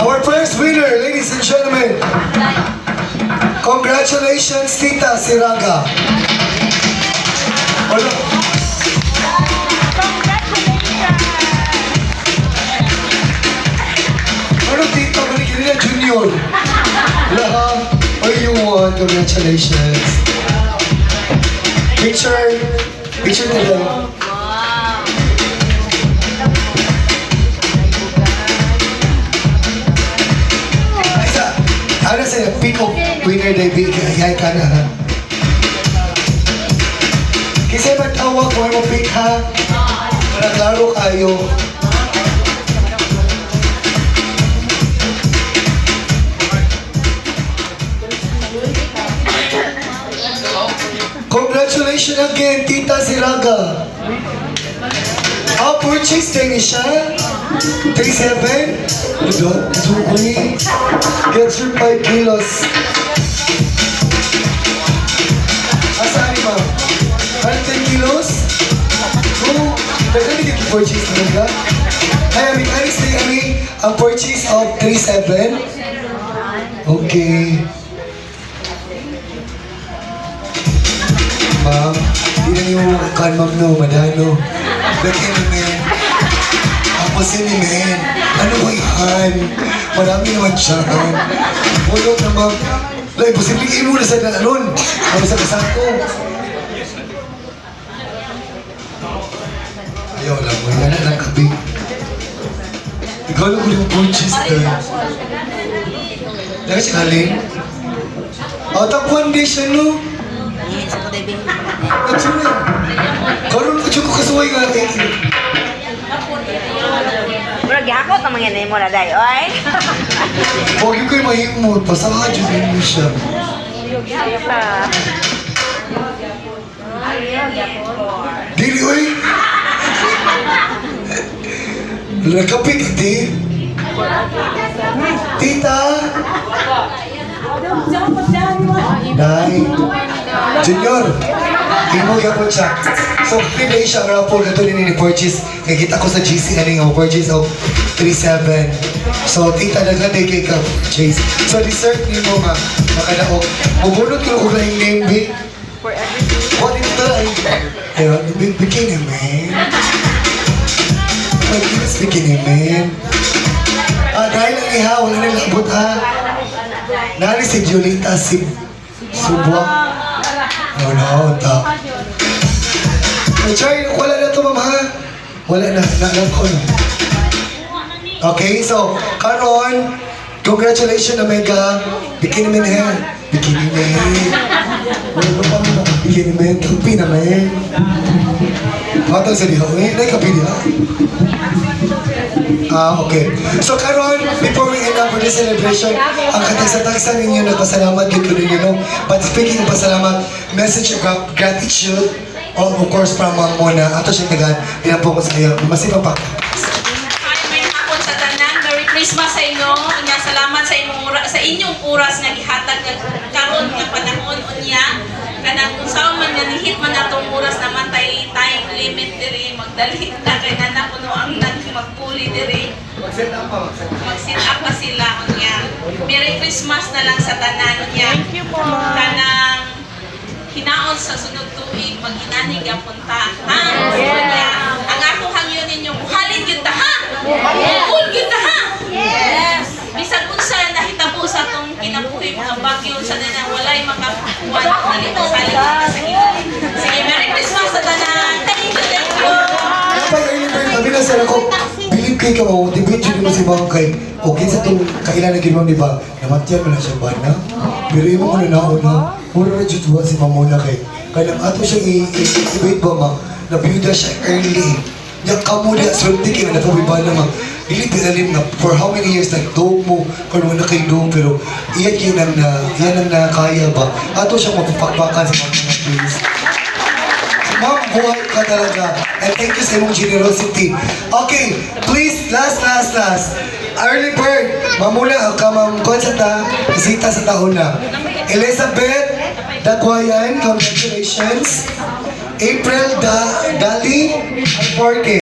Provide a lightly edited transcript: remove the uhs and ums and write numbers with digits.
Our first winner, ladies and gentlemen. Congratulations, Tita Siraga. Wala. Ano, Tita? Maligyan na Junior. Lahat. Oh, you won. Congratulations. Picture. Picture nila. Ano sa'yo? Pick up winner na ibigay ka na, ha? Kasi magtawag ko mo pick, ha? Para klaro kayo. Congratulations again, Tita Siraga. Purchase din siya. 3-7. Dugli. Get your 5 kilos. Asaan ni ma'am? 10 kilos? Oh, dagan hindi purchase talaga. Ay, mechanics din kami ang purchase of 3-7. Okay. Ma'am, hindi na niyo kan ma'am no, madano. Lagyan naman. Ako sini men. Ano ba yan? Marami naman siya. Mulot na ma'am. Like, posibleng mo na sa nanon. Ano sa kasako? Ayaw lang mo. Yan na nakabi. Ikaw lang ko yung punches na. Lagi siya kaling. Takwan din siya, no? At yun na. Karoon ko siya ko kasuway nga natin. Bro, gihakot ang mga mo na day, oy. Huwag yung kayo mahimot. Pasahan dyan mo siya. Dili, oy. Nagkapit, di. Tita. Day. Junior. Imo yapon siya. So, pinay siya ang rapor na ito ni purchase. Kaya kita ko sa GC ang purchase of 3-7. So, tita, nagladay kay ka purchase. So, dessert ni mo nga, nakadaog. Mabunod ko kung yung name, be. What is that? Ayun, bikini, man. Mag-iwas bikini, man. Dahil ang iha, wala nang labot, ha? Nari si Julita, si Subwa. No, ta. Chay, wala na to, ma'am, ha? Wala na, ko na. Okay, so, karon, congratulations na mega Bikini Man hair. Bikini Man. Wala pa mo Bikini Man. Kampi na, man. Matang sa diho, eh. Naikapi diha. Okay. So, karon, before we end up with the celebration, ang katagsa-tagsa ninyo, nagpasalamat yun ko ninyo, no? But speaking of pasalamat, message of gratitude, of course, from Ma'am Mona, ato siyang tagaan, pinapong ko sa iyo. Masipag pa. May hapon sa tanan. Merry Christmas sa inyo. Nga salamat sa inyong oras nga gihatag karon nga panahon unya. Kanang unsa man nga nihit man atong oras naman tay time limit diri magdali ta kay nana kuno ang magpuli diri. Mag-set up pa sila unya. Merry Christmas na lang sa tanan unya. Thank you po. Kanang hinaon sa sunod tuig mag-inani gapunta. Ha? Yeah. Ang ako hangyon ninyo buhalin gyud ta ha. Buhol gyud ta ha. Yes. Bisag unsa nahitabo sa tong kinabuhi mga bagyo sa nana walay makakuha dito sa liit. Sige, Merry Christmas sa tanan. Thank you, thank you. Sabi na sir ako, believe kay ka mo, debate yun mo si Bang kay, okay sa itong kailan na ginawang, di ba? Namatyan mo na siya ba na? Pero yung mga nauna, muna na dyan si Mamona kay, kaya ato siya i-debate ba, ma? Na-build siya early. Yung kamuli at swerte kayo na napabiba naman. Dili tinalim na for how many years nag-dog mo, kung wala kayo dog, pero iyan ang nakaya ba? Ato siya mapapakpakan sa mga please. Ma'am, buhay ka talaga. And thank you sa imong generosity. Okay, please, last. Early bird, mamula ka ma'am konsata, bisita sa taon na. Elizabeth Dagwayan, congratulations. April Dali Alporque.